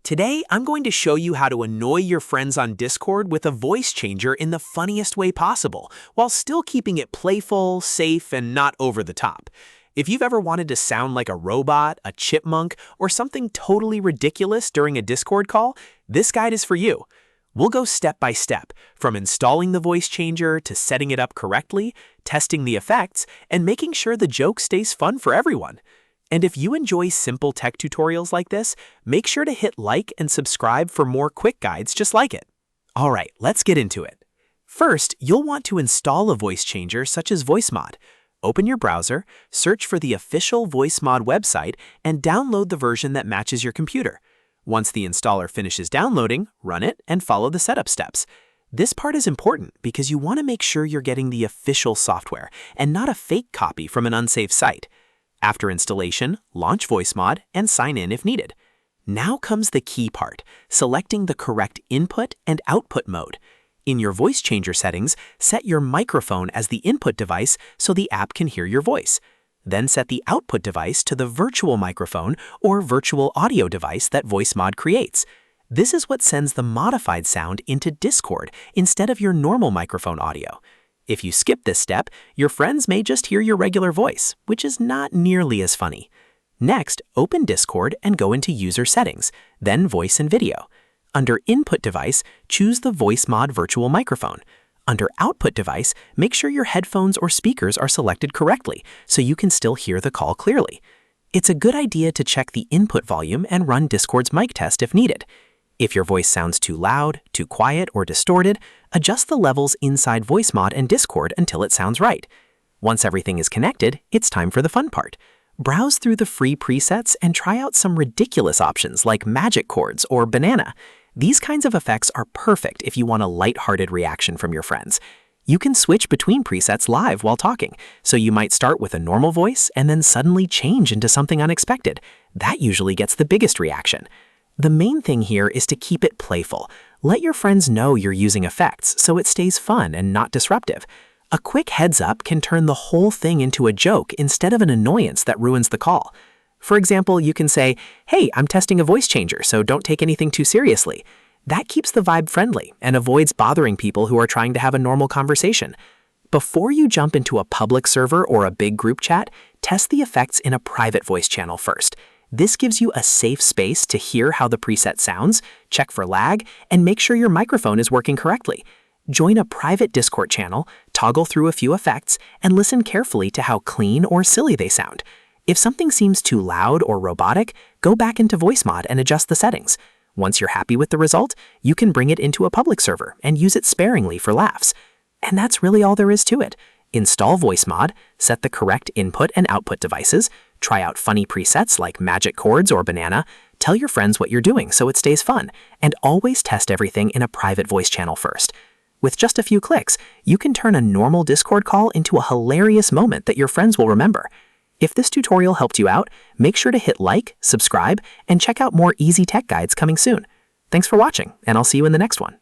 Today, I'm going to show you how to annoy your friends on Discord with a voice changer in the funniest way possible, while still keeping it playful, safe, and not over the top. If you've ever wanted to sound like a robot, a chipmunk, or something totally ridiculous during a Discord call, this guide is for you. We'll go step by step, from installing the voice changer to setting it up correctly, testing the effects, and making sure the joke stays fun for everyone. And if you enjoy simple tech tutorials like this, make sure to hit like and subscribe for more quick guides just like it. Alright, let's get into it. First, you'll want to install a voice changer such as Voicemod. Open your browser, search for the official Voicemod website, and download the version that matches your computer. Once the installer finishes downloading, run it and follow the setup steps. This part is important because you want to make sure you're getting the official software and not a fake copy from an unsafe site. After installation, launch Voicemod and sign in if needed. Now comes the key part, selecting the correct input and output mode. In your voice changer settings, set your microphone as the input device so the app can hear your voice. Then set the output device to the virtual microphone or virtual audio device that Voicemod creates. This is what sends the modified sound into Discord instead of your normal microphone audio. If you skip this step, your friends may just hear your regular voice, which is not nearly as funny. Next, open Discord and go into User Settings, then Voice and Video. Under Input Device, choose the Voicemod virtual microphone. Under Output Device, make sure your headphones or speakers are selected correctly so you can still hear the call clearly. It's a good idea to check the input volume and run Discord's mic test if needed. If your voice sounds too loud, too quiet, or distorted, adjust the levels inside Voicemod and Discord until it sounds right. Once everything is connected, it's time for the fun part. Browse through the free presets and try out some ridiculous options like magic chords or banana. These kinds of effects are perfect if you want a lighthearted reaction from your friends. You can switch between presets live while talking, so you might start with a normal voice and then suddenly change into something unexpected. That usually gets the biggest reaction. The main thing here is to keep it playful. Let your friends know you're using effects so it stays fun and not disruptive. A quick heads up can turn the whole thing into a joke instead of an annoyance that ruins the call. For example, you can say, "Hey, I'm testing a voice changer, so don't take anything too seriously." That keeps the vibe friendly and avoids bothering people who are trying to have a normal conversation. Before you jump into a public server or a big group chat, test the effects in a private voice channel first. This gives you a safe space to hear how the preset sounds, check for lag, and make sure your microphone is working correctly. Join a private Discord channel, toggle through a few effects, and listen carefully to how clean or silly they sound. If something seems too loud or robotic, go back into Voicemod and adjust the settings. Once you're happy with the result, you can bring it into a public server and use it sparingly for laughs. And that's really all there is to it. Install Voicemod, set the correct input and output devices, try out funny presets like magic chords or banana, tell your friends what you're doing so it stays fun, and always test everything in a private voice channel first. With just a few clicks, you can turn a normal Discord call into a hilarious moment that your friends will remember. If this tutorial helped you out, make sure to hit like, subscribe, and check out more easy tech guides coming soon. Thanks for watching, and I'll see you in the next one.